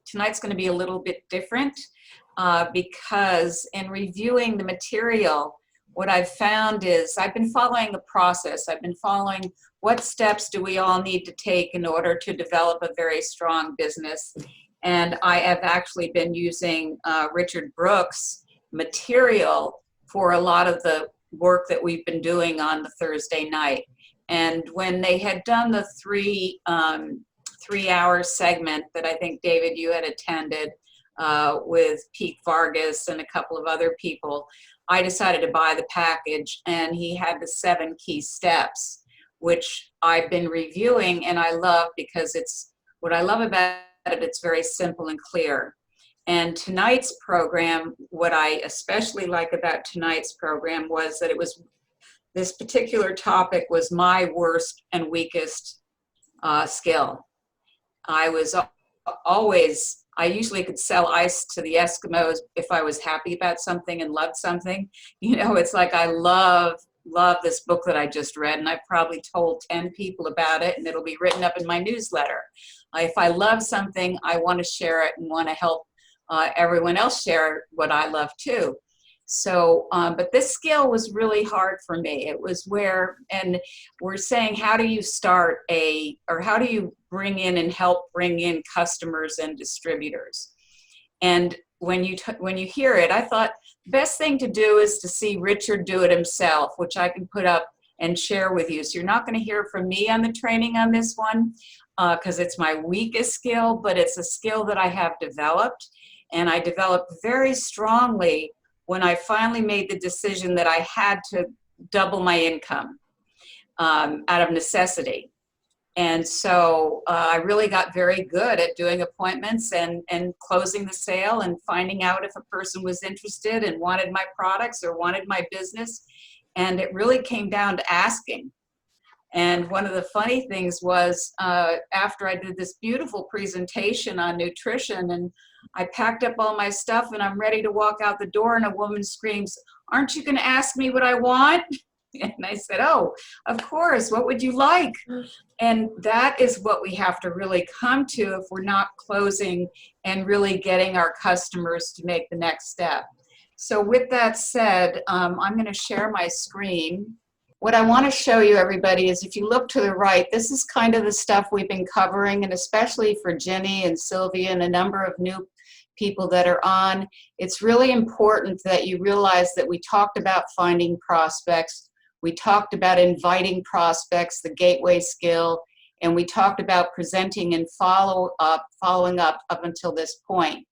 tonight's going to be a little bit different because in reviewing the material, what I've found is I've been following the process. I've been following what steps do we all need to take in order to develop a very strong business. And I have actually been using Richard Brooks' material for a lot of the work that we've been doing on the Thursday night. And when they had done the three-hour segment that I think, David, you had attended with Pete Vargas and a couple of other people, I decided to buy the package, and he had the 7 key steps, which I've been reviewing and I love because what I love about it, it's very simple and clear. And tonight's program, what I especially like about tonight's program was that this particular topic was my worst and weakest skill. I usually could sell ice to the Eskimos if I was happy about something and loved something. You know, it's like I love this book that I just read, and I've probably told 10 people about it, and it'll be written up in my newsletter. If I love something, I want to share it and want to help everyone else share what I love too. So, but this skill was really hard for me. It was and we're saying, how do you start how do you bring in and help bring in customers and distributors? And when you hear it, I thought the best thing to do is to see Richard do it himself, which I can put up and share with you. So you're not going to hear from me on the training on this one because it's my weakest skill, but it's a skill that I have developed, and I developed very strongly when I finally made the decision that I had to double my income out of necessity. And so I really got very good at doing appointments and closing the sale and finding out if a person was interested and wanted my products or wanted my business. And it really came down to asking. And one of the funny things was after I did this beautiful presentation on nutrition, and I packed up all my stuff and I'm ready to walk out the door, and a woman screams, "Aren't you going to ask me what I want?" And I said, "Oh, of course. What would you like?" And that is what we have to really come to if we're not closing and really getting our customers to make the next step. So with that said, I'm going to share my screen. What I want to show you, everybody, is if you look to the right, this is kind of the stuff we've been covering, and especially for Ginny and Sylvia and a number of new people that are on. It's really important that you realize that we talked about finding prospects. We talked about inviting prospects, the gateway skill, and we talked about presenting and following up until this point.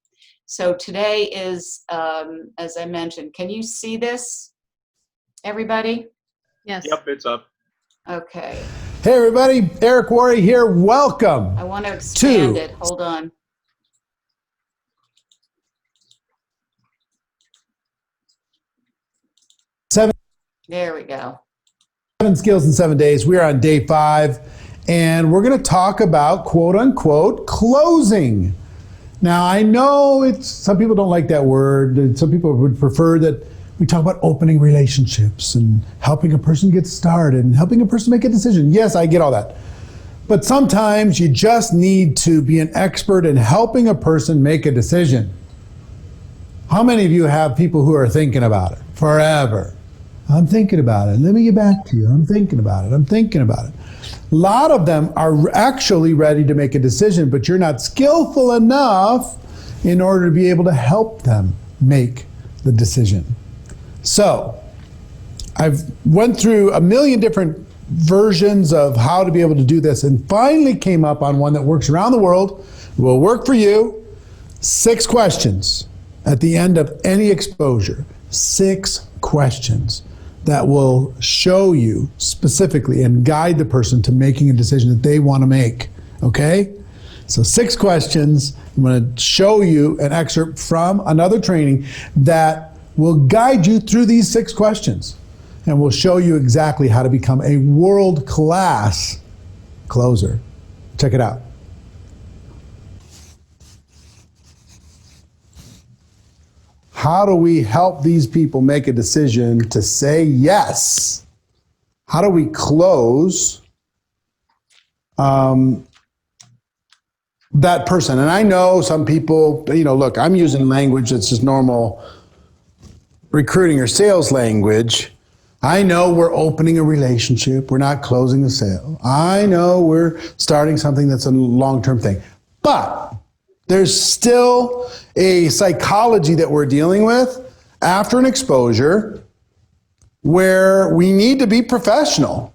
So today is, as I mentioned, can you see this, everybody? Yes. Yep, it's up. Okay. Hey everybody, Eric Worre here. Welcome. I want to expand it. Hold on. There we go. 7 skills in 7 days. We are on day 5, and we're going to talk about quote unquote closing. Now I know some people don't like that word. Some people would prefer that we talk about opening relationships and helping a person get started and helping a person make a decision. Yes, I get all that. But sometimes you just need to be an expert in helping a person make a decision. How many of you have people who are thinking about it forever? I'm thinking about it. Let me get back to you. I'm thinking about it. I'm thinking about it. A lot of them are actually ready to make a decision, but you're not skillful enough in order to be able to help them make the decision. So I've went through a million different versions of how to be able to do this, and finally came up on one that works around the world, will work for you. 6 questions at the end of any exposure. 6 questions that will show you specifically and guide the person to making a decision that they want to make. Okay? So 6 questions. I'm going to show you an excerpt from another training that will guide you through these 6 questions, and will show you exactly how to become a world-class closer. Check it out. How do we help these people make a decision to say yes? How do we close that person. And I know some people, look, I'm using language that's just normal recruiting or sales language. I know we're opening a relationship. We're not closing a sale. I know we're starting something that's a long-term thing. But there's still a psychology that we're dealing with after an exposure where we need to be professional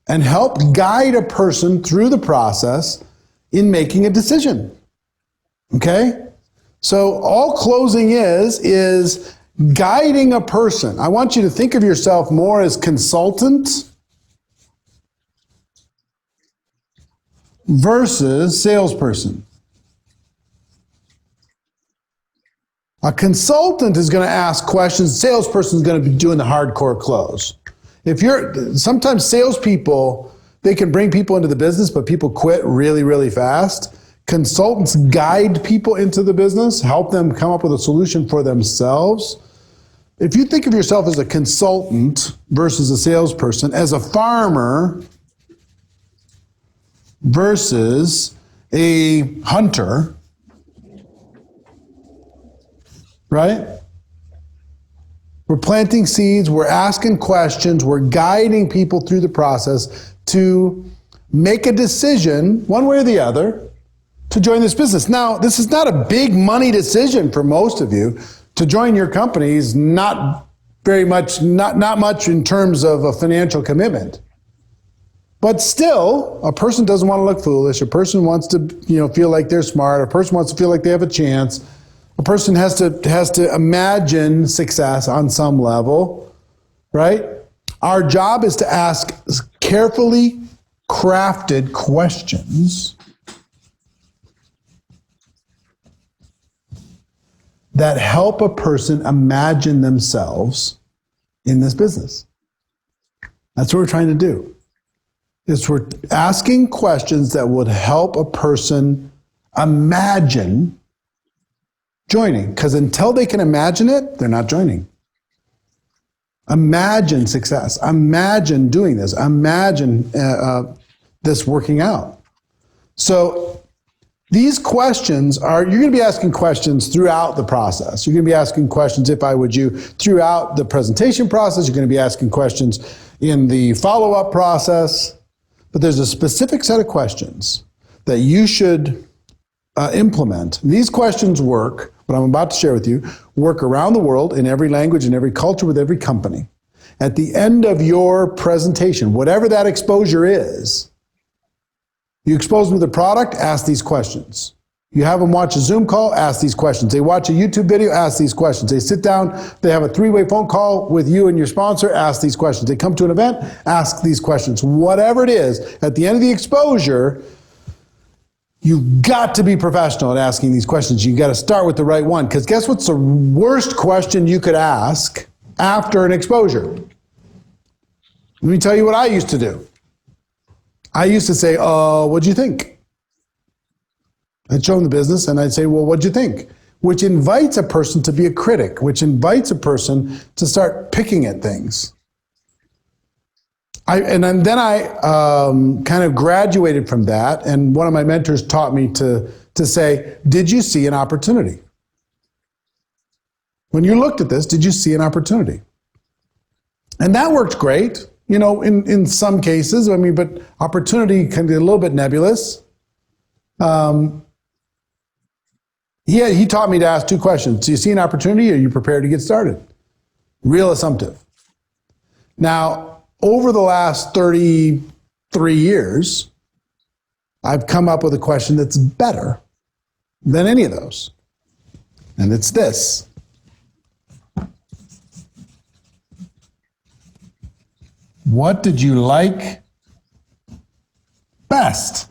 and help guide a person through the process in making a decision. Okay? So all closing is guiding a person. I want you to think of yourself more as consultant versus salesperson. A consultant is going to ask questions. Salesperson is going to be doing the hardcore close. Sometimes salespeople, they can bring people into the business, but people quit really, really fast. Consultants guide people into the business, help them come up with a solution for themselves. If you think of yourself as a consultant versus a salesperson, as a farmer versus a hunter, right? We're planting seeds, we're asking questions, we're guiding people through the process to make a decision, one way or the other, to join this business. Now, this is not a big money decision for most of you. To join your company is not very much, not much in terms of a financial commitment. But still, a person doesn't want to look foolish. A person wants to, feel like they're smart. A person wants to feel like they have a chance. A person has to imagine success on some level, right? Our job is to ask carefully crafted questions that help a person imagine themselves in this business. That's what we're trying to do. We're asking questions that would help a person imagine joining. Because until they can imagine it, they're not joining. Imagine success. Imagine doing this. Imagine this working out. So these questions you're going to be asking questions throughout the process. You're going to be asking questions, if I would you, throughout the presentation process. You're going to be asking questions in the follow-up process. But there's a specific set of questions that you should implement. These questions work, what I'm about to share with you, work around the world in every language, in every culture, with every company. At the end of your presentation, whatever that exposure is, you expose them to the product, ask these questions. You have them watch a Zoom call, ask these questions. They watch a YouTube video, ask these questions. They sit down, they have a 3-way phone call with you and your sponsor, ask these questions. They come to an event, ask these questions. Whatever it is, at the end of the exposure, you've got to be professional at asking these questions. You've got to start with the right one. Because guess what's the worst question you could ask after an exposure? Let me tell you what I used to do. I used to say, what'd you think? I'd show them the business and I'd say, well, what'd you think? Which invites a person to be a critic, which invites a person to start picking at things. Then I kind of graduated from that, and one of my mentors taught me to say, did you see an opportunity? When you looked at this, did you see an opportunity? And that worked great, in some cases. But opportunity can be a little bit nebulous. He taught me to ask 2 questions. Do you see an opportunity, or are you prepared to get started? Real assumptive. Now, over the last 33 years, I've come up with a question that's better than any of those. And it's this. What did you like best?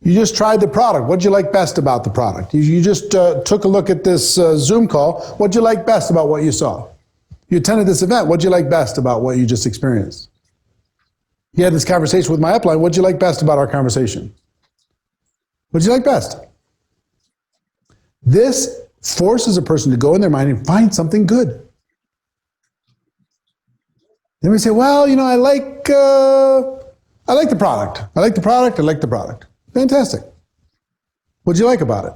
You just tried the product. What did you like best about the product? You just took a look at this Zoom call. What did you like best about what you saw? You attended this event. What did you like best about what you just experienced? You had this conversation with my upline. What did you like best about our conversation? What did you like best? This forces a person to go in their mind and find something good. Then we say, well, I like I like the product. I like the product. I like the product. Fantastic. What'd you like about it?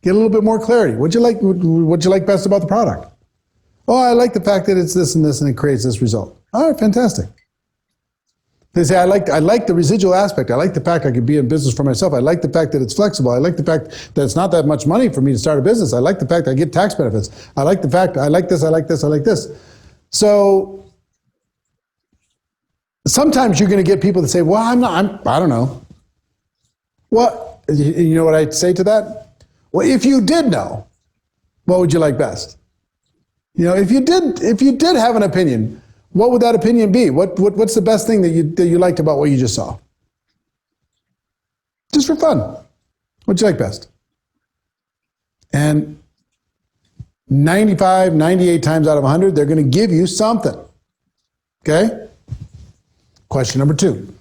Get a little bit more clarity. What'd you like best about the product? Oh, I like the fact that it's this and this and it creates this result. All right, fantastic. They say, I like the residual aspect. I like the fact I can be in business for myself. I like the fact that it's flexible. I like the fact that it's not that much money for me to start a business. I like the fact I get tax benefits. I like the fact I like this, I like this, I like this. So sometimes you're going to get people that say, well, I don't know. Well, you know what I'd say to that? Well, if you did know, what would you like best? You know, if you did have an opinion, what would that opinion be? What's the best thing that you liked about what you just saw? Just for fun. What'd you like best? And 95, 98 times out of 100, they're going to give you something. Okay? Question number 2.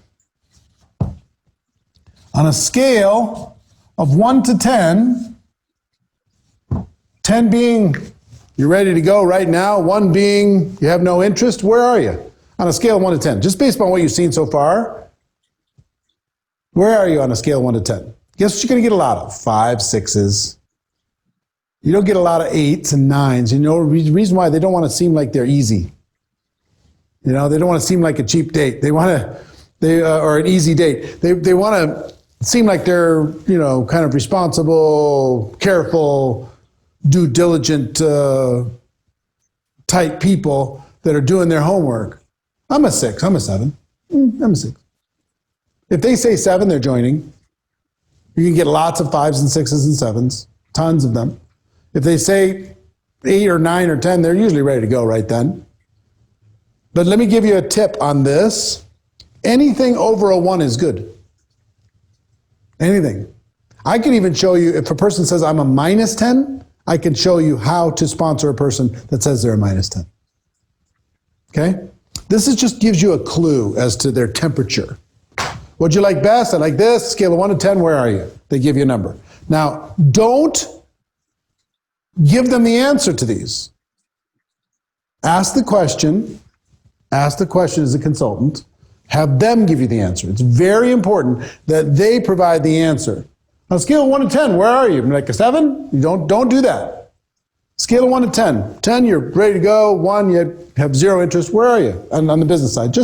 On a scale of 1 to 10, 10 being you're ready to go right now, 1 being you have no interest, where are you? On a scale of 1 to 10, just based on what you've seen so far, where are you on a scale of 1 to 10? Guess what you're going to get a lot of? 5, 6s. You don't get a lot of 8s and 9s. You know the reason why? They don't want to seem like they're easy. You know, they don't want to seem like a cheap date. Or an easy date. They want to seem like they're, you know, kind of responsible, careful, due diligent type people that are doing their homework. I'm a 6. I'm a 7. I'm a 6. If they say 7, they're joining. You can get lots of 5s and 6s and 7s, tons of them. If they say 8 or 9 or 10, they're usually ready to go right then. But let me give you a tip on this. Anything over a 1 is good. Anything. I can even show you, if a person says I'm a minus 10, I can show you how to sponsor a person that says they're a minus 10. Okay? This just gives you a clue as to their temperature. What'd you like best? I like this. Scale of 1 to 10, where are you? They give you a number. Now, don't give them the answer to these. Ask the question as a consultant. Have them give you the answer. It's very important that they provide the answer. On a scale of 1 to 10, where are you? Like a 7? You don't do that. Scale of 1 to 10. 10, you're ready to go. 1, you have 0 interest. Where are you on the business side?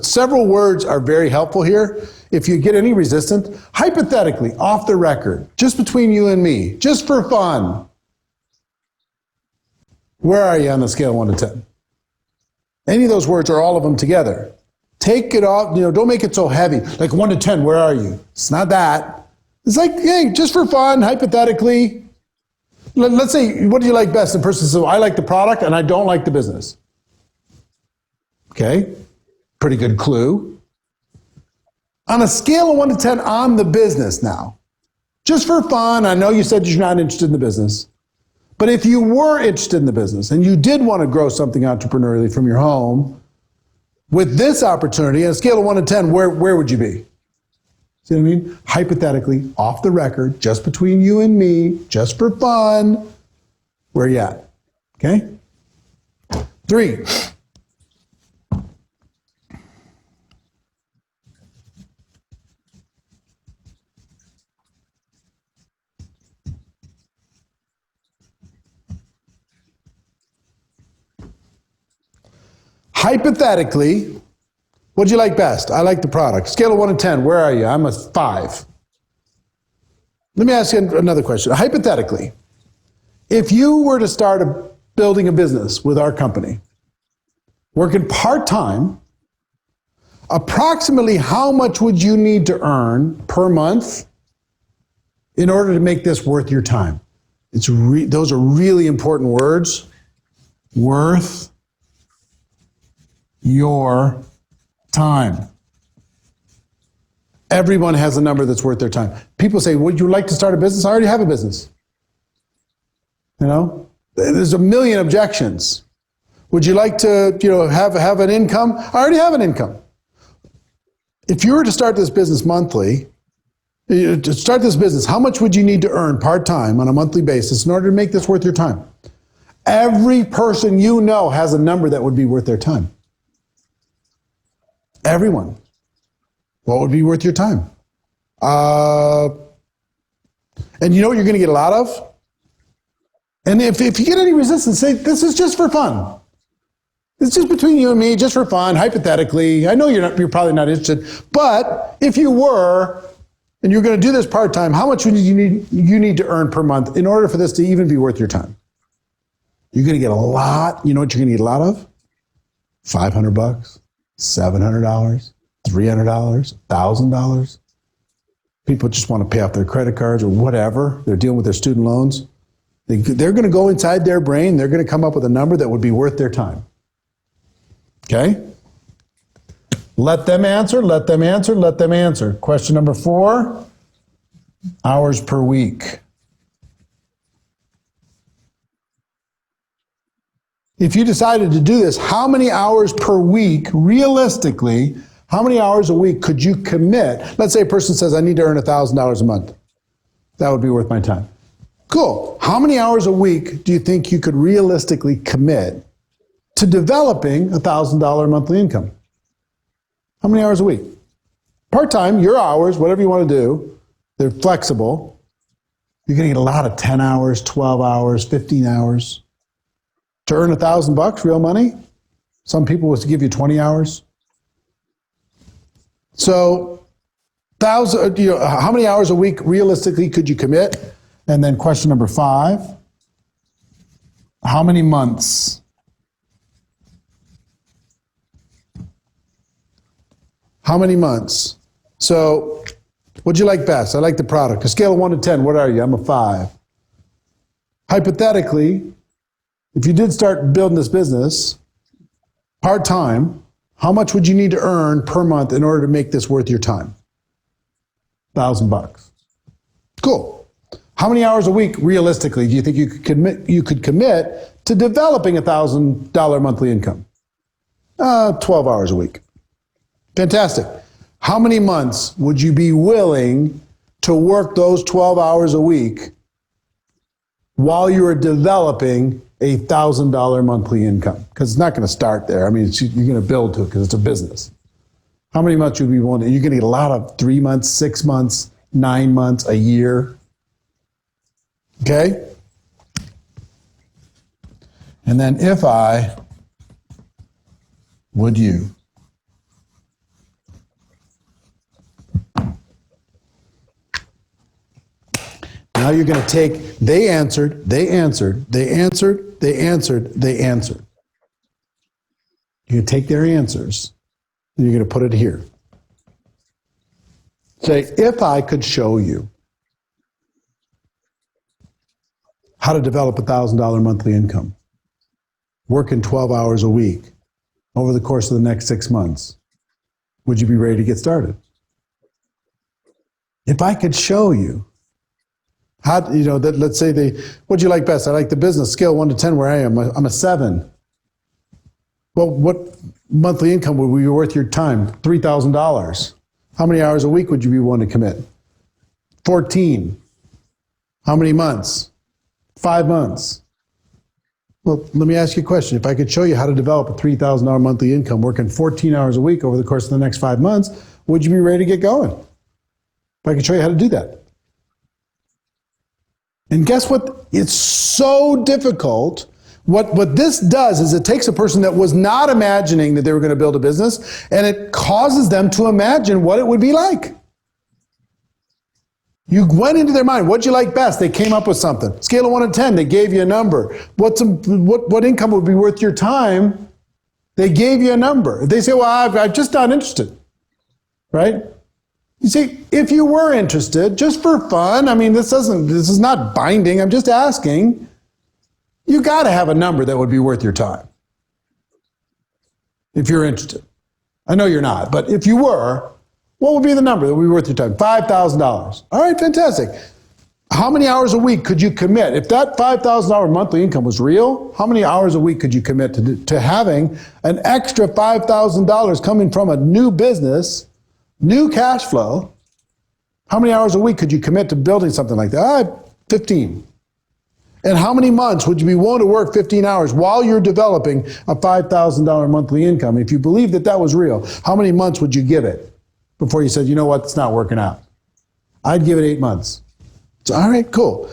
Several words are very helpful here. If you get any resistance, hypothetically, off the record, just between you and me, just for fun, where are you on the scale of 1 to 10? Any of those words or all of them together. Take it off, don't make it so heavy. Like 1 to 10, where are you? It's not that. It's like, hey, just for fun, hypothetically. Let's say, what do you like best? The person says, well, I like the product and I don't like the business. Okay, pretty good clue. On a scale of 1 to 10 on the business now, just for fun, I know you said you're not interested in the business, but if you were interested in the business and you did want to grow something entrepreneurially from your home, with this opportunity, on a scale of 1 to 10, where would you be? See what I mean? Hypothetically, off the record, just between you and me, just for fun, where you at? Okay? 3. Hypothetically, what'd you like best? I like the product. Scale of 1 to 10, where are you? I'm a 5. Let me ask you another question. Hypothetically, if you were to start building a business with our company, working part-time, approximately how much would you need to earn per month in order to make this worth your time? Those are really important words. Worth your time. Everyone has a number that's worth their time. People say, would you like to start a business? I already have a business. There's a million objections. Would you like to, have an income? I already have an income. If you were to start this business monthly, how much would you need to earn part-time on a monthly basis in order to make this worth your time? Every person you know has a number that would be worth their time. Everyone. What would be worth your time? And you know what you're going to get a lot of? And if you get any resistance, say, this is just for fun. It's just between you and me, just for fun, hypothetically. I know you're probably not interested, but if you were, and you're going to do this part-time, how much would you need to earn per month in order for this to even be worth your time? You're going to get a lot. You know what you're going to get a lot of? $500, $700, $300, $1,000. People just want to pay off their credit cards or whatever. They're dealing with their student loans. They're going to go inside their brain. They're going to come up with a number that would be worth their time. Okay? Let them answer, let them answer, let them answer. Question number 4, hours per week. If you decided to do this, how many hours per week, realistically, how many hours a week could you commit? Let's say a person says, I need to earn $1,000 a month. That would be worth my time. Cool. How many hours a week do you think you could realistically commit to developing $1,000 monthly income? How many hours a week? Part-time, your hours, whatever you want to do, they're flexible. You're going to get a lot of 10 hours, 12 hours, 15 hours. To earn $1,000 real money, some people was to give you 20 hours. So, how many hours a week realistically could you commit? And then question number 5, how many months? How many months? So, what'd you like best? I like the product. A scale of 1 to 10, what are you? I'm a 5. Hypothetically, if you did start building this business part-time, how much would you need to earn per month in order to make this worth your time? $1,000. Cool. How many hours a week, realistically, do you think you could commit to developing $1,000 monthly income? 12 hours a week. Fantastic. How many months would you be willing to work those 12 hours a week while you are developing a $1,000 monthly income? Because it's not going to start there. I mean, you're going to build to it because it's a business. How many months would you be willing to? You're going to get a lot of 3 months, 6 months, 9 months, a year. Okay? And then if I, would you? Now you're going to take, they answered, they answered, they answered, they answered, they answered. You're going to take their answers and you're going to put it here. Say, if I could show you how to develop $1,000 monthly income, working 12 hours a week over the course of the next 6 months, would you be ready to get started? If I could show you how, let's say what'd you like best? I like the business, scale 1 to 10 where I am. I'm a 7. Well, what monthly income would be worth your time? $3,000. How many hours a week would you be willing to commit? 14. How many months? 5 months. Well, let me ask you a question. If I could show you how to develop a $3,000 monthly income working 14 hours a week over the course of the next 5 months, would you be ready to get going? If I could show you how to do that. And guess what? It's so difficult. What this does is it takes a person that was not imagining that they were going to build a business, and it causes them to imagine what it would be like. You went into their mind. What'd you like best? They came up with something. Scale of 1 to 10, they gave you a number. What income would be worth your time? They gave you a number. They say, well, I'm just not interested. Right? You see, if you were interested, just for fun, I mean, this is not binding, I'm just asking, you got to have a number that would be worth your time. If you're interested. I know you're not, but if you were, what would be the number that would be worth your time? $5,000. All right, fantastic. How many hours a week could you commit? If that $5,000 monthly income was real, how many hours a week could you commit to having an extra $5,000 coming from a new business, new cash flow? How many hours a week could you commit to building something like that? 15. And how many months would you be willing to work 15 hours while you're developing a $5,000 monthly income? If you believe that that was real, how many months would you give it before you said, you know what, it's not working out? I'd give it 8 months. So, all right, cool.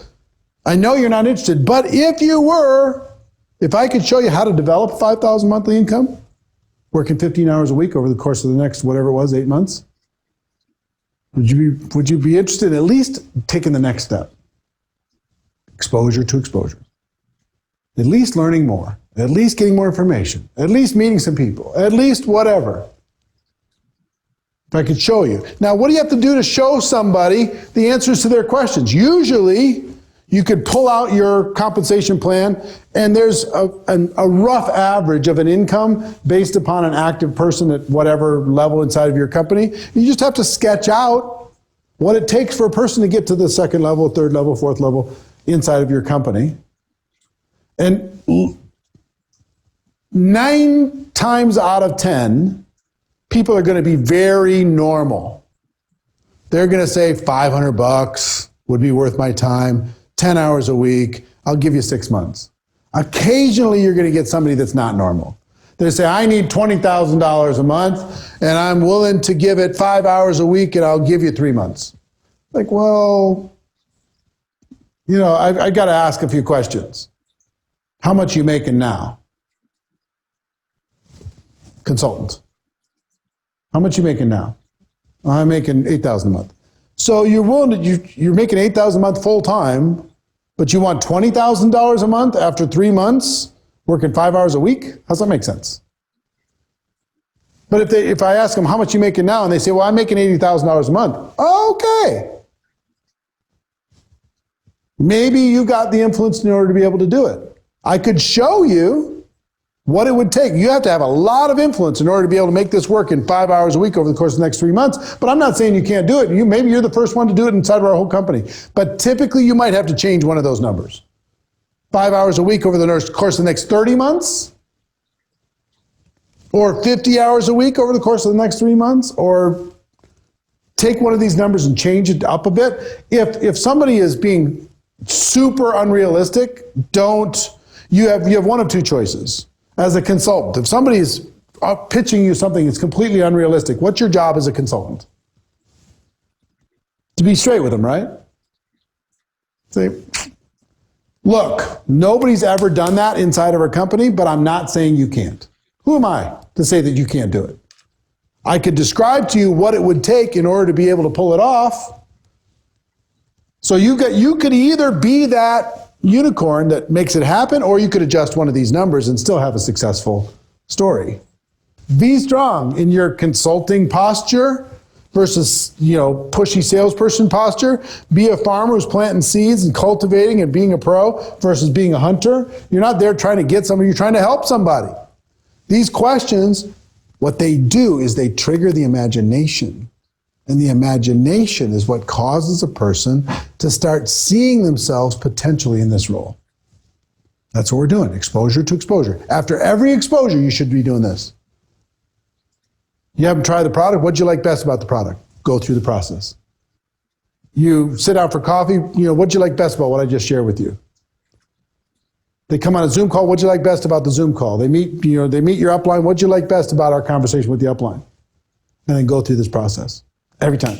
I know you're not interested, but if you were, if I could show you how to develop $5,000 monthly income, working 15 hours a week over the course of the next, whatever it was, 8 months, would you be interested in at least taking the next step? Exposure to exposure. At least learning more. At least getting more information. At least meeting some people. At least whatever. If I could show you. Now, what do you have to do to show somebody the answers to their questions? Usually, you could pull out your compensation plan, and there's a rough average of an income based upon an active person at whatever level inside of your company. You just have to sketch out what it takes for a person to get to the second level, third level, fourth level inside of your company. And 9 times out of 10, people are going to be very normal. They're going to say $500 would be worth my time. 10 hours a week, I'll give you 6 months. Occasionally, you're going to get somebody that's not normal. They say, I need $20,000 a month, and I'm willing to give it 5 hours a week, and I'll give you 3 months. Like, well, you know, I got to ask a few questions. How much are you making now? Consultants. How much are you making now? I'm making $8,000 a month. So you're willing to, you're making $8,000 a month full time, but you want $20,000 a month after 3 months, working 5 hours a week? How's that make sense? But if I ask them, how much are you making now? And they say, well, I'm making $80,000 a month. Okay. Maybe you got the influence in order to be able to do it. I could show you what it would take. You have to have a lot of influence in order to be able to make this work in 5 hours a week over the course of the next 3 months. But I'm not saying you can't do it. Maybe you're the first one to do it inside of our whole company. But typically you might have to change one of those numbers. 5 hours a week over the course of the next 30 months, or 50 hours a week over the course of the next 3 months, or take one of these numbers and change it up a bit. If somebody is being super unrealistic, you have one of two choices. As a consultant, if somebody is pitching you something that's completely unrealistic, what's your job as a consultant? To be straight with them, right? Say, look, nobody's ever done that inside of our company, but I'm not saying you can't. Who am I to say that you can't do it? I could describe to you what it would take in order to be able to pull it off. So you could either be that unicorn that makes it happen, or you could adjust one of these numbers and still have a successful story. Be strong in your consulting posture versus, pushy salesperson posture. Be a farmer who's planting seeds and cultivating and being a pro versus being a hunter. You're not there trying to get somebody, you're trying to help somebody. These questions, what they do is they trigger the imagination. And the imagination is what causes a person to start seeing themselves potentially in this role. That's what we're doing, exposure to exposure. After every exposure, you should be doing this. You haven't tried the product, what'd you like best about the product? Go through the process. You sit down for coffee, what'd you like best about what I just shared with you? They come on a Zoom call, what'd you like best about the Zoom call? They meet your upline, what'd you like best about our conversation with the upline? And then go through this process. Every time.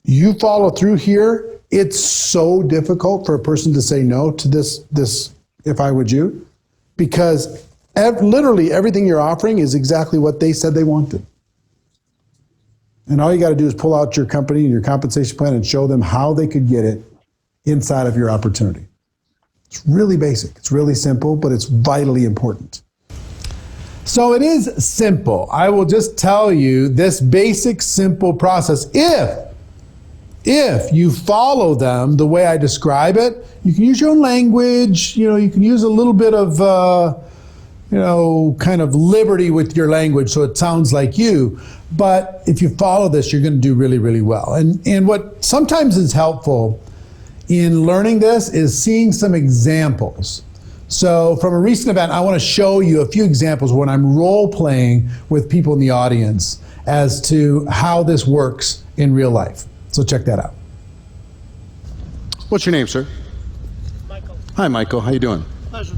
You follow through here, it's so difficult for a person to say no to this if I would you, because literally everything you're offering is exactly what they said they wanted. And all you got to do is pull out your company and your compensation plan and show them how they could get it inside of your opportunity. It's really basic. It's really simple, but it's vitally important. So it is simple. I will just tell you this basic, simple process. If you follow them the way I describe it, you can use your own language. You can use a little bit of, kind of liberty with your language so it sounds like you. But if you follow this, you're going to do really, really well. And what sometimes is helpful in learning this is seeing some examples. So from a recent event, I want to show you a few examples when I'm role-playing with people in the audience as to how this works in real life. So check that out. What's your name, sir? Michael. Hi, Michael. How you doing? Pleasure.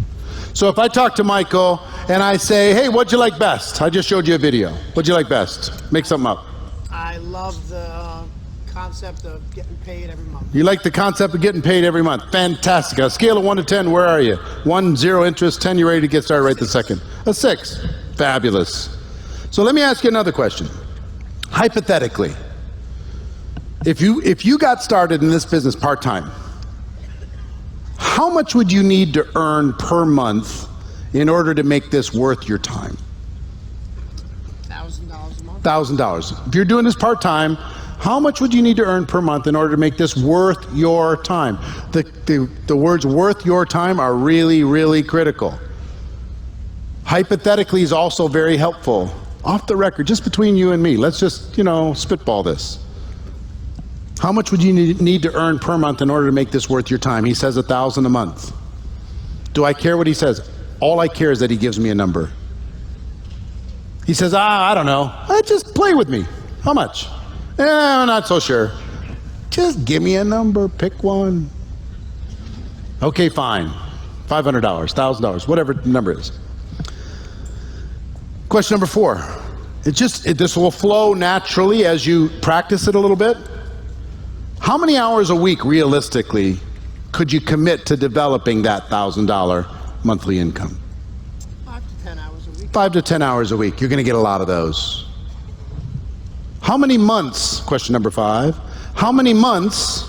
So if I talk to Michael and I say, hey, what'd you like best? I just showed you a video. What'd you like best? Make something up. I love the concept of getting paid every month. You like the concept of getting paid every month. Fantastic. On a scale of 1 to 10, where are you? 1, 0 interest, 10, you're ready to get started right this second. A 6. Fabulous. So let me ask you another question. Hypothetically, if you got started in this business part-time, how much would you need to earn per month in order to make this worth your time? $1,000 a month. $1,000. If you're doing this part-time, how much would you need to earn per month in order to make this worth your time? The words worth your time are really, really critical. Hypothetically is also very helpful. Off the record, just between you and me, let's just, spitball this. How much would you need to earn per month in order to make this worth your time? He says $1,000 a month. Do I care what he says? All I care is that he gives me a number. He says, I don't know. Just play with me. How much? I'm not so sure. Just give me a number. Pick one. Okay, fine. $500, $1,000, whatever the number is. Question number 4. This will flow naturally as you practice it a little bit. How many hours a week, realistically, could you commit to developing that $1,000 monthly income? 5 to 10 hours a week. 5 to 10 hours a week. You're going to get a lot of those. How many months, question number 5, how many months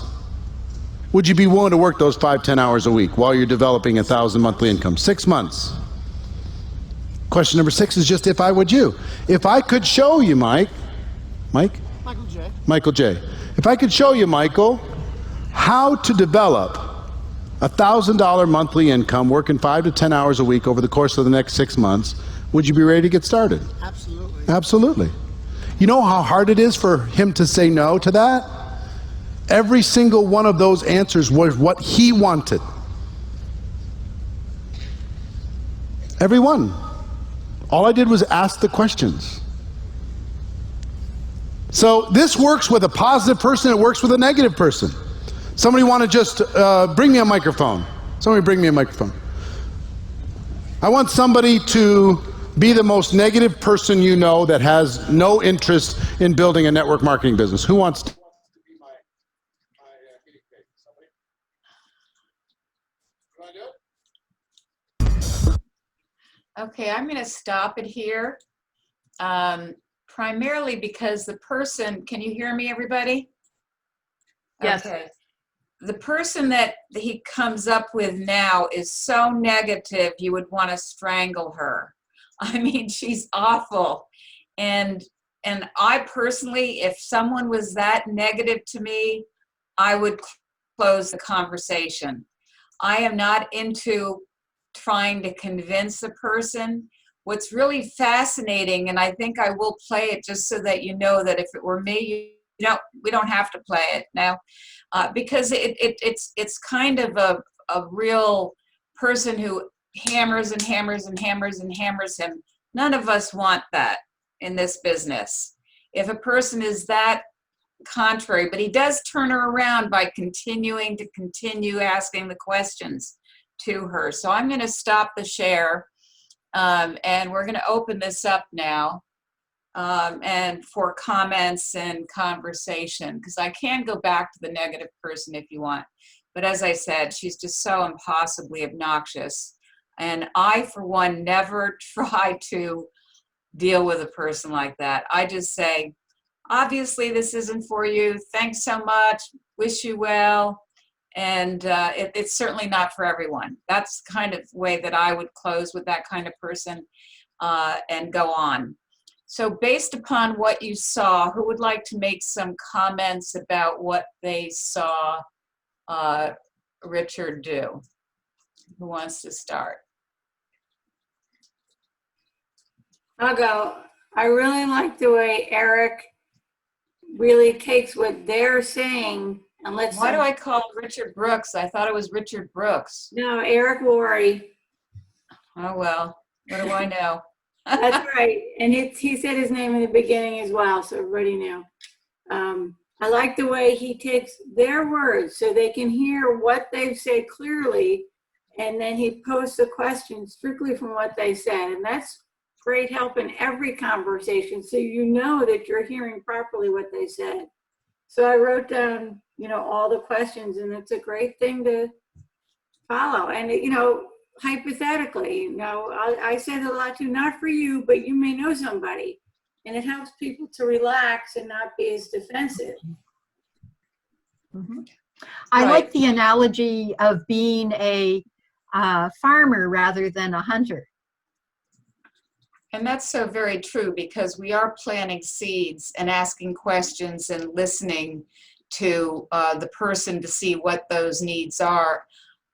would you be willing to work those 5, 10 hours a week while you're developing $1,000 monthly income? 6 months. Question number 6 is just if I would you. If I could show you, Michael J. If I could show you, Michael, how to develop $1,000 monthly income working 5 to 10 hours a week over the course of the next 6 months, would you be ready to get started? Absolutely. Absolutely. You know how hard it is for him to say no to that? Every single one of those answers was what he wanted. Every one. All I did was ask the questions. So this works with a positive person, it works with a negative person. Somebody want to just bring me a microphone. Somebody bring me a microphone. I want somebody to be the most negative person you know that has no interest in building a network marketing business. Who wants to be my guinea pig? Somebody? Okay, I'm going to stop it here. Primarily because the person, can you hear me, everybody? Yes. Okay. The person that he comes up with now is so negative you would want to strangle her. I mean, she's awful. And I personally, if someone was that negative to me, I would close the conversation. I am not into trying to convince a person. What's really fascinating, and I think I will play it just so that you know that if it were me, we don't have to play it now, because it's kind of a real person who hammers and hammers and hammers and hammers him. None of us want that in this business. If a person is that contrary, but he does turn her around by continue asking the questions to her. So I'm going to stop the share, and we're going to open this up now, and for comments and conversation, because I can go back to the negative person if you want. But as I said, she's just so impossibly obnoxious. And I, for one, never try to deal with a person like that. I just say, obviously this isn't for you. Thanks so much. Wish you well. And it's certainly not for everyone. That's the kind of way that I would close with that kind of person, and go on. So based upon what you saw, who would like to make some comments about what they saw Richard do? Who wants to start? I'll go. I really like the way Eric really takes what they're saying and lets Why them. do I call Richard Brooks? I thought it was Richard Brooks. No, Eric Worre. Oh, well, what do I know? That's right. And he said his name in the beginning as well, so everybody knew. I like the way he takes their words so they can hear what they've said clearly, and then he posts a question strictly from what they said. And that's great help in every conversation, so you know that you're hearing properly what they said. So I wrote down, all the questions, and it's a great thing to follow. And, hypothetically, I said a lot too, not for you, but you may know somebody. And it helps people to relax and not be as defensive. I Right. like the analogy of being a farmer rather than a hunter. And that's so very true, because we are planting seeds and asking questions and listening to the person to see what those needs are.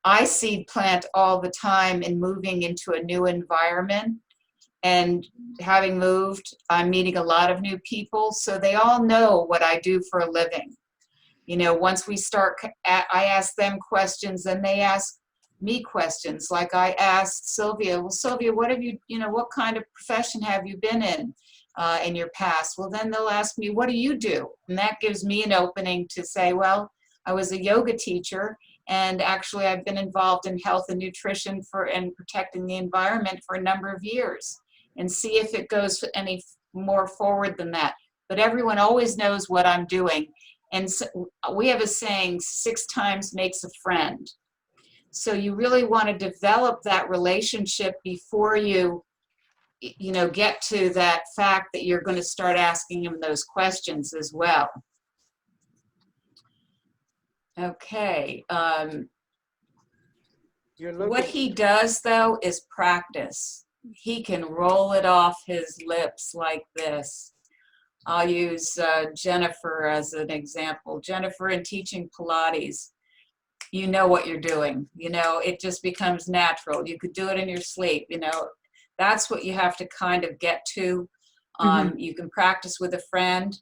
I seed plant all the time in moving into a new environment. And having moved, I'm meeting a lot of new people, so they all know what I do for a living. Once we start, I ask them questions and they ask me questions. Like I asked Sylvia, well, Sylvia, what have you, what kind of profession have you been in your past? Well, then they'll ask me, what do you do? And that gives me an opening to say, well, I was a yoga teacher, and actually I've been involved in health and nutrition and protecting the environment for a number of years, and see if it goes any more forward than that. But everyone always knows what I'm doing. And so we have a saying, 6 times makes a friend. So you really want to develop that relationship before you get to that fact that you're going to start asking them those questions as well. Okay. What he does, though, is practice. He can roll it off his lips like this. I'll use Jennifer as an example. Jennifer, in teaching Pilates, you know what you're doing. It just becomes natural. You could do it in your sleep. That's what you have to kind of get to. You can practice with a friend.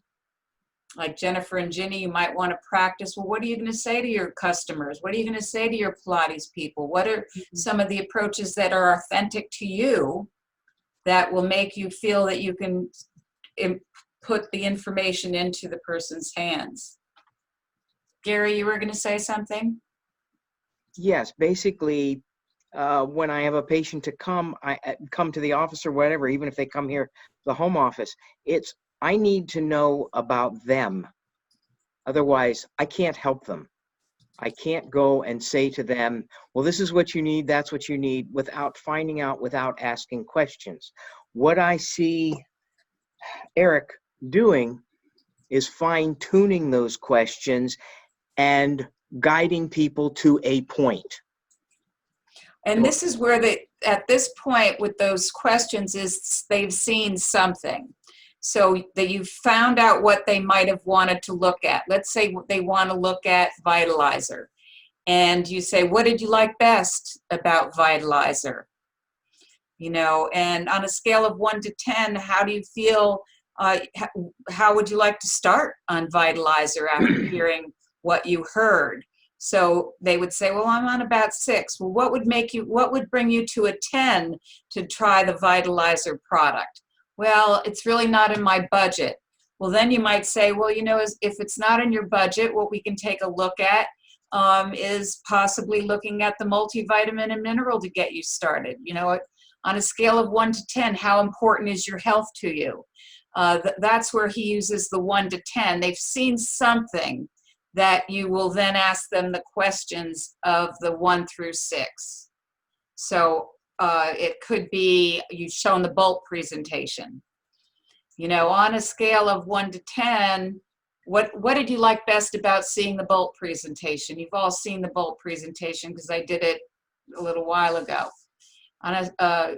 Like Jennifer and Ginny, you might want to practice. Well, what are you going to say to your customers? What are you going to say to your Pilates people? What are some of the approaches that are authentic to you that will make you feel that you can put the information into the person's hands? Gary, you were going to say something? Yes, basically, when I have a patient to come, I come to the office or whatever, even if they come here, the home office, I need to know about them. Otherwise, I can't help them. I can't go and say to them, well, this is what you need, that's what you need, without finding out, without asking questions. What I see Eric doing is fine-tuning those questions and guiding people to a point. And this is where at this point with those questions is they've seen something. So that you've found out what they might have wanted to look at. Let's say they want to look at Vitalizer. And you say, what did you like best about Vitalizer? And on a scale of 1 to 10, how do you feel, how would you like to start on Vitalizer after hearing what you heard? So they would say, well, I'm on about 6. Well, what would bring you to a 10 to try the Vitalizer product? Well, it's really not in my budget. Well, then you might say, well, if it's not in your budget, what we can take a look at is possibly looking at the multivitamin and mineral to get you started. On a scale of 1 to 10, how important is your health to you? That's where he uses the 1 to 10. They've seen something that you will then ask them the questions of the 1 through 6. So it could be you've shown the bulk presentation. On a scale of 1 to 10, what did you like best about seeing the bulk presentation? You've all seen the bulk presentation because I did it a little while ago.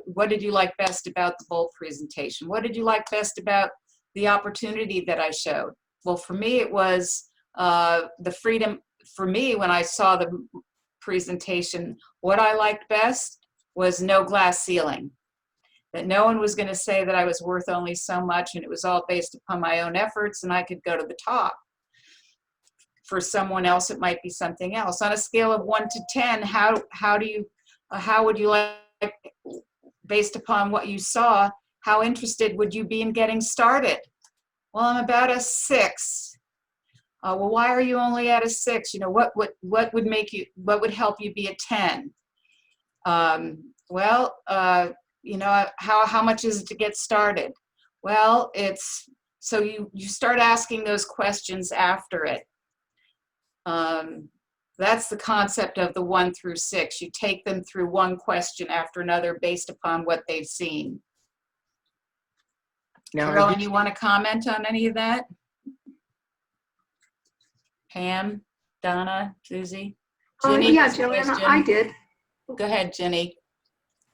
What did you like best about the bulk presentation? What did you like best about the opportunity that I showed? Well, for me, it was the freedom. For me, when I saw the presentation, what I liked best was no glass ceiling. That no one was going to say that I was worth only so much, and it was all based upon my own efforts, and I could go to the top. For someone else, it might be something else. On a scale of 1 to 10, how would you like, based upon what you saw, how interested would you be in getting started? Well, I'm about a 6. Well, why are you only at a 6? You know, what would make you, what would help you be a 10? Well, you know, how much is it to get started? Well, it's, so you start asking those questions after it. That's the concept of the 1 through 6. You take them through one question after another based upon what they've seen. Now, Carolyn, you want to comment on any of that? Pam, Donna, Susie? Ginny Yeah, has a Joanna, question. I did. Go ahead, Ginny.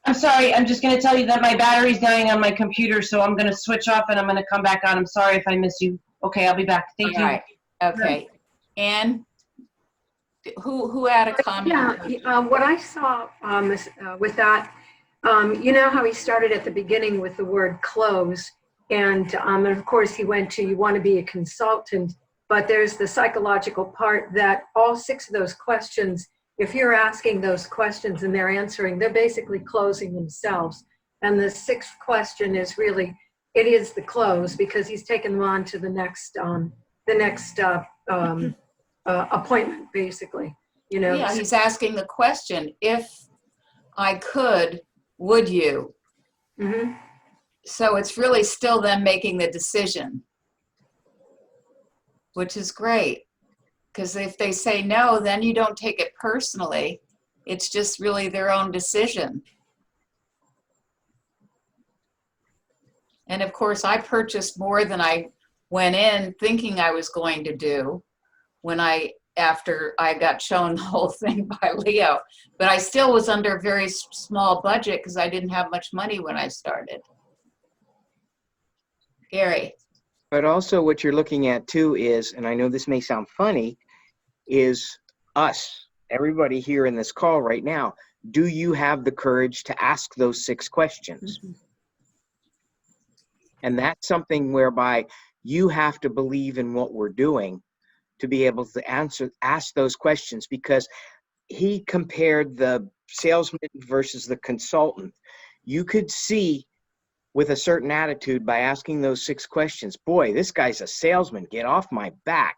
I'm sorry, I'm just going to tell you that my battery's dying on my computer, so I'm going to switch off and I'm going to come back on. I'm sorry if I miss you. Okay, I'll be back. Thank All you. right. Okay. Anne, who had a comment? Yeah, what I saw with that, you know how he started at the beginning with the word close, and of course he went to, you want to be a consultant, but there's the psychological part that all 6 of those questions, if you're asking those questions and they're answering, they're basically closing themselves. And the 6th question is really, it is the close, because he's taken them on to the next appointment, basically. You know. Yeah, he's asking the question, if I could, would you? Mm-hmm. So it's really still them making the decision, which is great. Because if they say no, then you don't take it personally. It's just really their own decision. And of course, I purchased more than I went in thinking I was going to do after I got shown the whole thing by Leo. But I still was under a very small budget because I didn't have much money when I started. Gary. but also what you're looking at too is, and I know this may sound funny, is us, everybody here in this call right now. Do you have the courage to ask those 6 questions? Mm-hmm. And that's something whereby you have to believe in what we're doing to be able to ask those questions, because he compared the salesman versus the consultant. You could see with a certain attitude by asking those 6 questions, boy, this guy's a salesman, get off my back.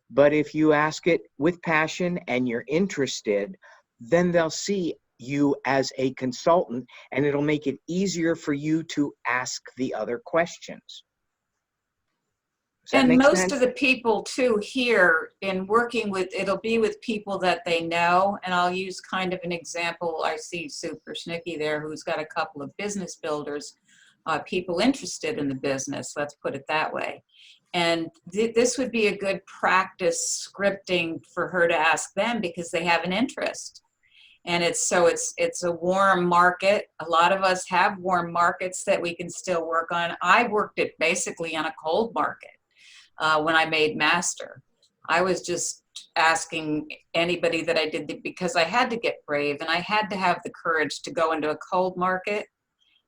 But if you ask it with passion and you're interested, then they'll see you as a consultant, and it'll make it easier for you to ask the other questions. Does that And make most sense? of the people too here in working with, it'll be with people that they know. And I'll use kind of an example. I see Sue Persnicki there, who's got a couple of business builders, people interested in the business, let's put it that way. And this would be a good practice scripting for her to ask them, because they have an interest. And it's a warm market. A lot of us have warm markets that we can still work on. I worked it basically on a cold market when I made master. I was just asking anybody that I did, because I had to get brave and I had to have the courage to go into a cold market.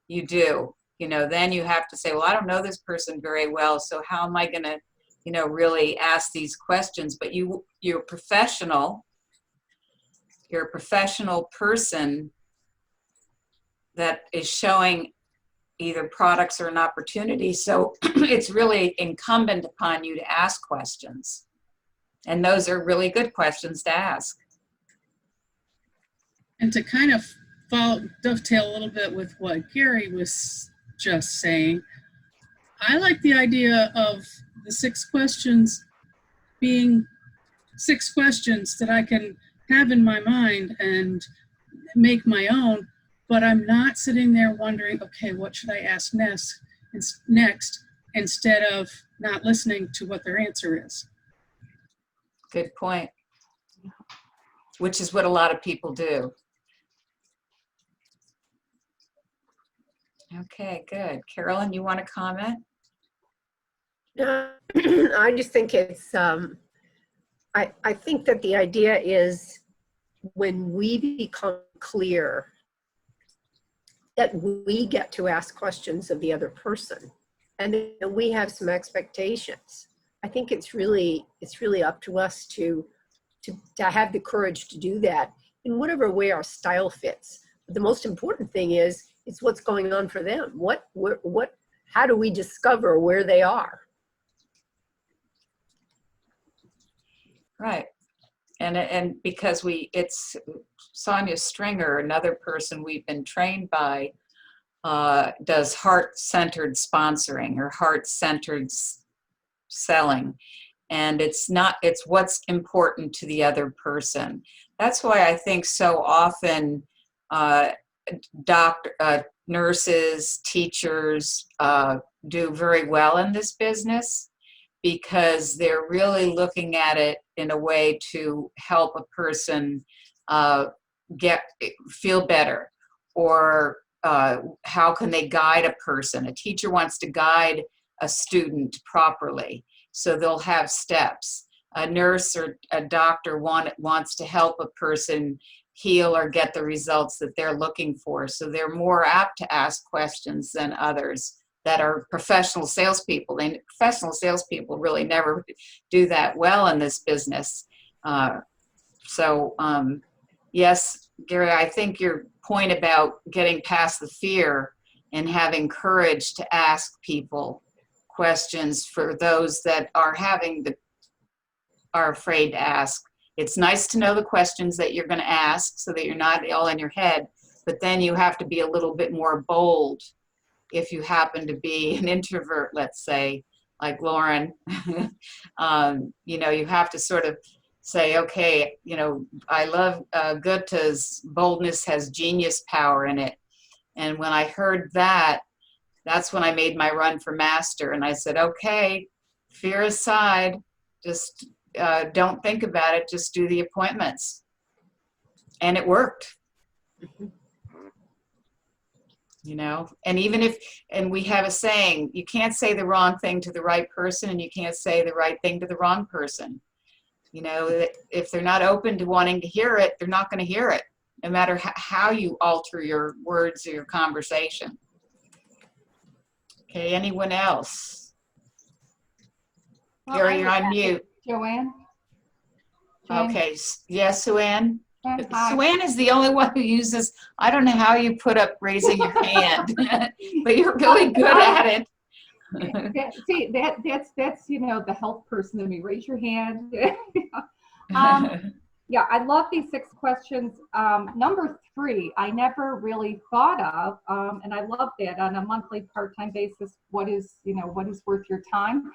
You do, you know, then you have to say, well, I don't know this person very well, so how am I going to, you know, really ask these questions? But you're professional. You're a professional person that is showing either products or an opportunity. So it's really incumbent upon you to ask questions. And those are really good questions to ask. And to kind of dovetail a little bit with what Gary was just saying, I like the idea of the 6 questions being 6 questions that I can have in my mind and make my own, but I'm not sitting there wondering, okay, what should I ask next instead of not listening to what their answer is. Good point. Which is what a lot of people do. Okay, good. Carolyn, you want to comment? I just think it's, I think that the idea is when we become clear that we get to ask questions of the other person and then we have some expectations. I think it's really up to us to have the courage to do that in whatever way our style fits. But the most important thing is it's what's going on for them. How do we discover where they are? Right. And because it's Sonia Stringer, another person we've been trained by, does heart-centered sponsoring or heart-centered selling. And it's what's important to the other person. That's why I think so often nurses, teachers do very well in this business, because they're really looking at it in a way to help a person feel better, or how can they guide a person. A teacher wants to guide a student properly, so they'll have steps. A nurse or a doctor wants to help a person heal or get the results that they're looking for, so they're more apt to ask questions than others that are professional salespeople. Professional salespeople really never do that well in this business. Yes, Gary, I think your point about getting past the fear and having courage to ask people questions, for those that are afraid to ask. It's nice to know the questions that you're going to ask so that you're not all in your head, but then you have to be a little bit more bold if you happen to be an introvert, let's say, like Lauren. You have to sort of say, okay, I love Goethe's boldness has genius power in it. And when I heard that, that's when I made my run for master. And I said, okay, fear aside, just don't think about it, just do the appointments. And it worked. And we have a saying, you can't say the wrong thing to the right person, and you can't say the right thing to the wrong person. If they're not open to wanting to hear it, they're not going to hear it, no matter how you alter your words or your conversation. Okay, anyone else? Well, Gary, you're on mute. Joanne? Okay, yes, Suanne? Hi. Suanne is the only one who uses, I don't know how you put up raising your hand, but you're really good at it. See, that's the health person in me. Raise your hand. Yeah, I love these 6 questions. Number 3, I never really thought of, and I love that on a monthly part-time basis. What is worth your time?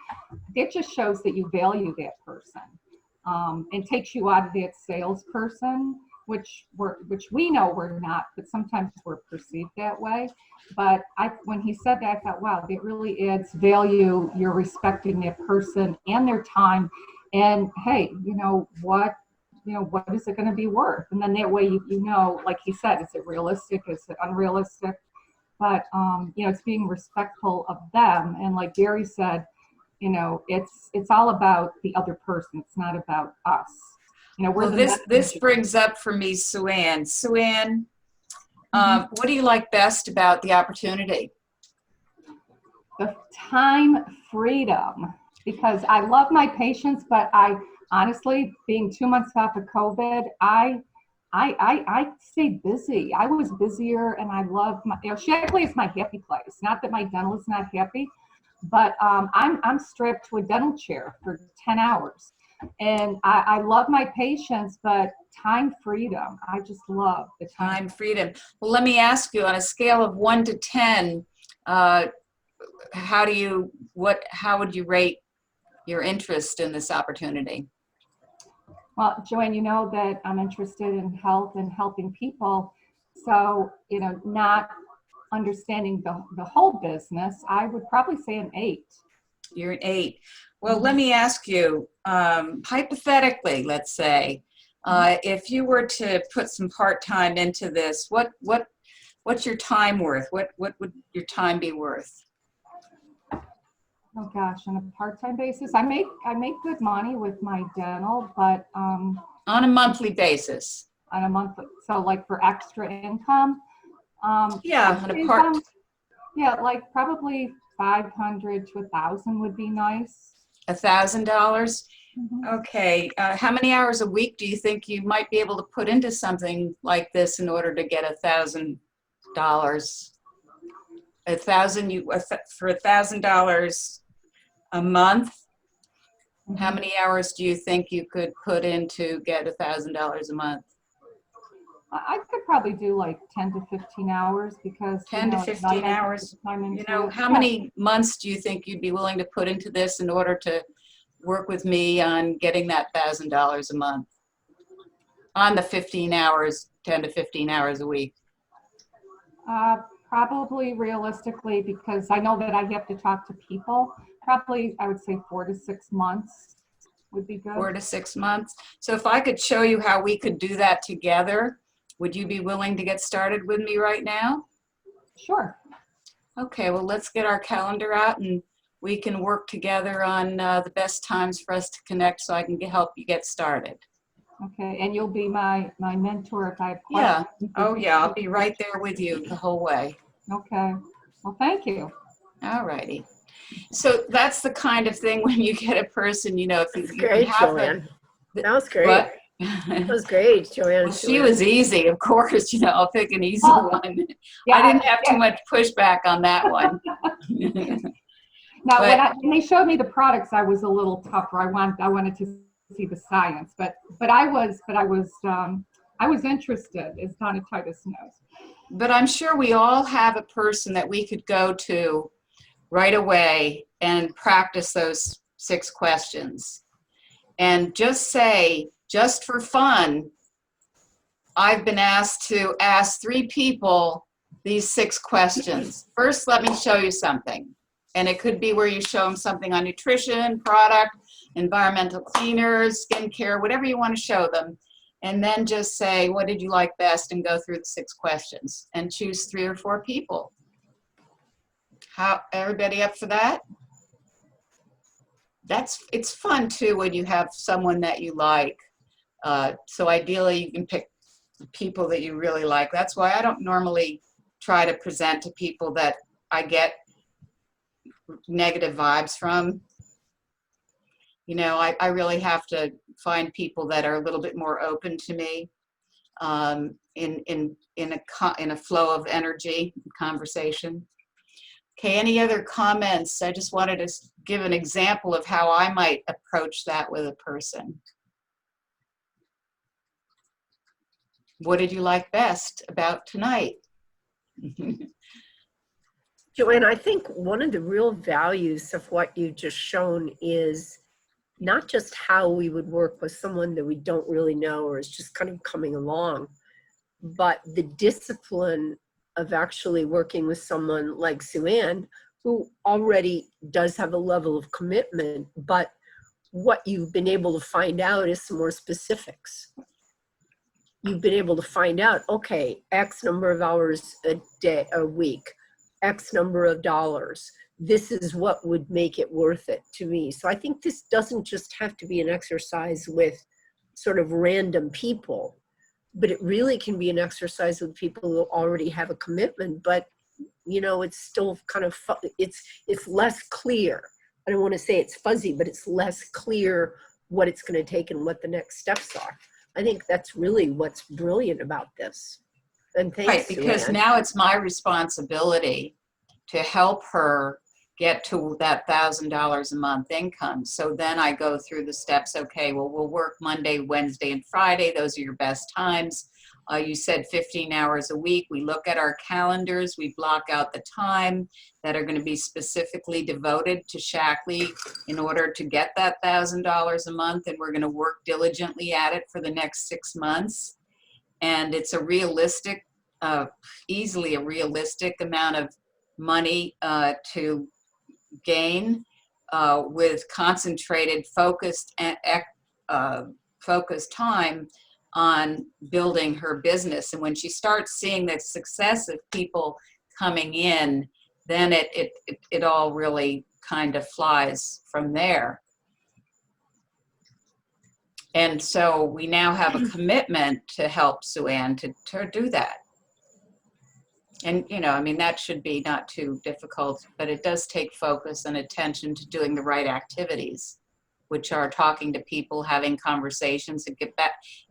It just shows that you value that person, and takes you out of that salesperson, which we know we're not, but sometimes we're perceived that way. But when he said that, I thought, wow, it really adds value. You're respecting that person and their time, and hey, what is it going to be worth? And then that way, like he said, is it realistic? Is it unrealistic? But, it's being respectful of them. And like Gary said, it's all about the other person. It's not about us. Well, this brings up for me, Suanne. Suanne, what do you like best about the opportunity? The time freedom, because I love my patients, but I honestly, being 2 months off of COVID, I stayed busy. I was busier, and I love Shackley is my happy place. Not that my dental is not happy, but I'm strapped to a dental chair for 10 hours. And I love my patients, but time freedom, I just love the time freedom. Well, let me ask you, on a scale of 1 to 10, how would you rate your interest in this opportunity? Well, Joanne, you know that I'm interested in health and helping people. So, not understanding the whole business, I would probably say an 8. You're an 8. Well, let me ask you, hypothetically, let's say, if you were to put some part-time into this, what's your time worth? What would your time be worth? Oh gosh, on a part-time basis, I make good money with my dental, but on a monthly basis. On a monthly, so like for extra income. Yeah, on a part. Yeah, like probably 500 to 1,000 would be nice. $1,000. Mm-hmm. Okay. How many hours a week do you think you might be able to put into something like this in order to get $1,000? For $1,000 a month. How many hours do you think you could put in to get $1,000 a month? I could probably do like 10 to 15 hours because 10 to at night 15 I put hours. time You into know, it. how Yeah. many months do you think you'd be willing to put into this in order to work with me on getting that $1,000 a month on the 15 hours, 10 to 15 hours a week? Probably realistically, because I know that I have to talk to people, probably I would say 4 to 6 months would be good. 4 to 6 months. So if I could show you how we could do that together, would you be willing to get started with me right now? Sure. Okay, well, let's get our calendar out and we can work together on the best times for us to connect so I can help you get started. Okay, and you'll be my mentor if I have Yeah. questions. Oh, yeah, I'll be right there with you the whole way. Okay. Well, thank you. All righty. So that's the kind of thing when you get a person, you know, if That's you can great, have Joanne. That was great. What? That was great, Joanne. Well, she was easy, of course, you know, I'll pick an easy Oh, one. yeah, I didn't have too much pushback on that one. Now, But- when they showed me the products, I was a little tougher. I wanted to see the science, but I was interested, as Donna Titus knows. But I'm sure we all have a person that we could go to right away and practice those 6 questions. And just say, just for fun, I've been asked to ask 3 people these 6 questions. First, let me show you something. And it could be where you show them something on nutrition, product, environmental cleaners, skincare, whatever you want to show them. And then just say, what did you like best? And go through the 6 questions and choose 3 or 4 people. How, everybody up for that? It's fun too when you have someone that you like. So ideally you can pick people that you really like. That's why I don't normally try to present to people that I get negative vibes from. You know, I really have to find people that are a little bit more open to me in a flow of energy conversation. Okay, any other comments? I just wanted to give an example of how I might approach that with a person. What did you like best about tonight? Joanne, I think one of the real values of what you've just shown is not just how we would work with someone that we don't really know or is just kind of coming along, but the discipline of actually working with someone like Sue-Ann, who already does have a level of commitment, but what you've been able to find out is some more specifics. You've been able to find out, okay, X number of hours a week, X number of dollars. This is what would make it worth it to me. So I think this doesn't just have to be an exercise with sort of random people, but it really can be an exercise with people who already have a commitment, but you know, it's still kind of, it's less clear. I don't want to say it's fuzzy, but it's less clear what it's going to take and what the next steps are. I think that's really what's brilliant about this. And thanks, Right, because Sue-Ann. now it's my responsibility to help her get to that $1,000 a month income. So then I go through the steps. Okay, well, we'll work Monday, Wednesday, and Friday. Those are your best times. You said 15 hours a week. We look at our calendars. We block out the time that are going to be specifically devoted to Shackley in order to get that $1,000 a month. And we're going to work diligently at it for the next 6 months. And it's a realistic, easily a realistic amount of money to gain with concentrated, focused time on building her business. And when she starts seeing the success of people coming in, then it all really kind of flies from there. And so we now have a commitment to help Sue-Ann to do that. And, you know, I mean, that should be not too difficult, but it does take focus and attention to doing the right activities, which are talking to people, having conversations. It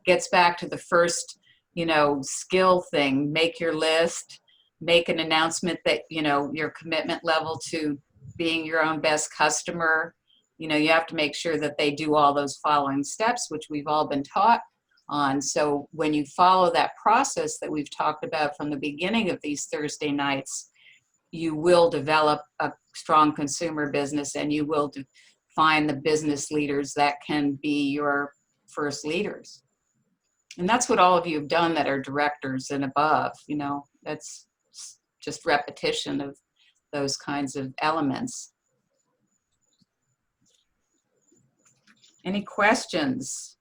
gets back to the first, you know, skill thing. Make your list, make an announcement that, you know, your commitment level to being your own best customer, You have to make sure that they do all those following steps, which we've all been taught on. So when you follow that process that we've talked about from the beginning of these Thursday nights, you will develop a strong consumer business, and you will find the business leaders that can be your first leaders. And that's what all of you have done that are directors and above. That's just repetition of those kinds of elements. Any questions?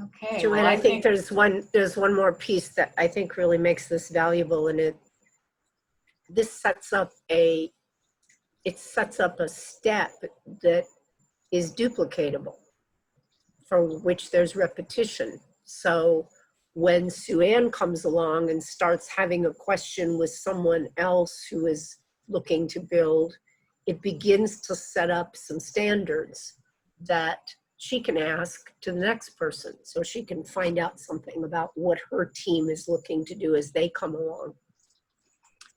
Okay. Joanne, I think there's one more piece that I think really makes this valuable, and this sets up a step that is duplicatable, for which there's repetition. So when Sue Ann comes along and starts having a question with someone else who is looking to build, it begins to set up some standards that she can ask to the next person, so she can find out something about what her team is looking to do as they come along.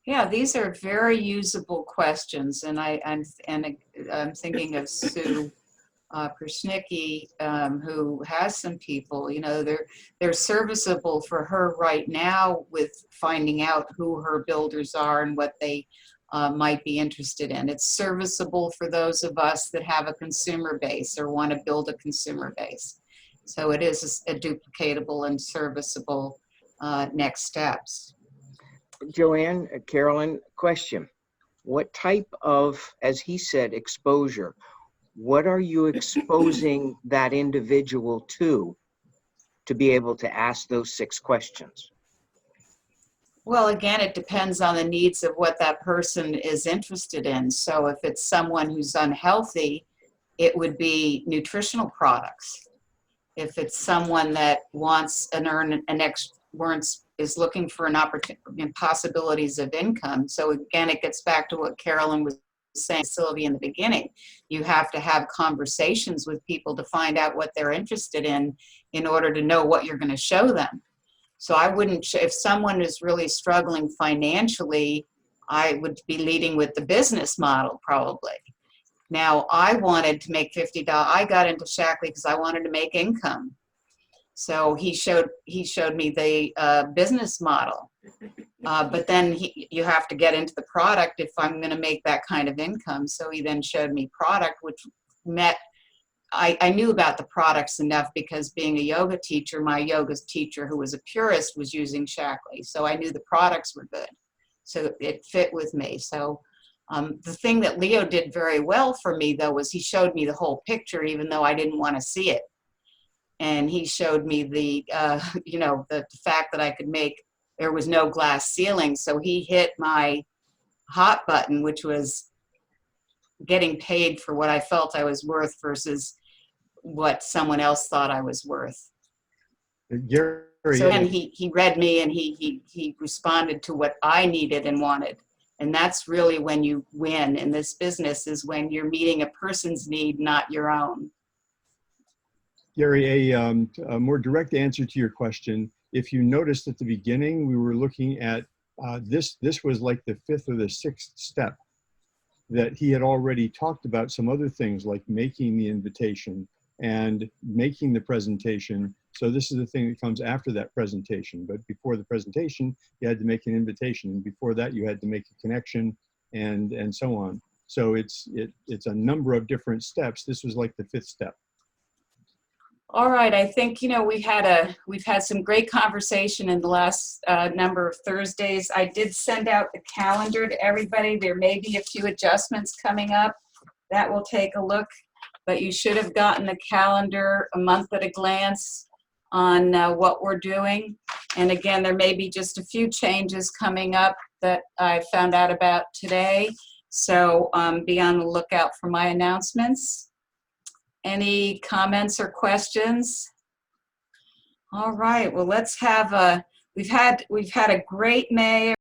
Yeah, these are very usable questions, and I'm thinking of Sue Persnicki, who has some people. They're serviceable for her right now with finding out who her builders are and what they might be interested in. It's serviceable for those of us that have a consumer base or want to build a consumer base. So it is a duplicatable and serviceable next steps. Joanne, Carolyn, question. What type of, as he said, exposure, what are you exposing that individual to be able to ask those 6 questions? Well, again, it depends on the needs of what that person is interested in. So if it's someone who's unhealthy, it would be nutritional products. If it's someone that wants is looking for an opportunity, possibilities of income. So again, it gets back to what Carolyn was saying, Sylvia, in the beginning. You have to have conversations with people to find out what they're interested in order to know what you're going to show them. So I wouldn't, if someone is really struggling financially, I would be leading with the business model probably. Now, I wanted to make $50. I got into Shackley because I wanted to make income. So he showed me the business model. But then you have to get into the product if I'm going to make that kind of income. So he then showed me product, which met, I knew about the products enough because being a yoga teacher, my yoga teacher who was a purist was using Shackley. So I knew the products were good. So it fit with me. So the thing that Leo did very well for me, though, was he showed me the whole picture, even though I didn't want to see it. And he showed me the fact that I could make, there was no glass ceiling. So he hit my hot button, which was getting paid for what I felt I was worth versus what someone else thought I was worth. Gary, So then he read me and he responded to what I needed and wanted. And that's really when you win in this business, is when you're meeting a person's need, not your own. Gary, a more direct answer to your question. If you noticed at the beginning, we were looking at this was like the 5th or the 6th step, that he had already talked about some other things like making the invitation and making the presentation. So this is the thing that comes after that presentation. But before the presentation, you had to make an invitation. And before that, you had to make a connection and so on. So it's a number of different steps. This was like the 5th step. All right, I think, we've had some great conversation in the last number of Thursdays. I did send out the calendar to everybody. There may be a few adjustments coming up. That will take a look, but you should have gotten the calendar a month at a glance on what we're doing. And again, there may be just a few changes coming up that I found out about today. So be on the lookout for my announcements. Any comments or questions? All right, well, let's have we've had a great May.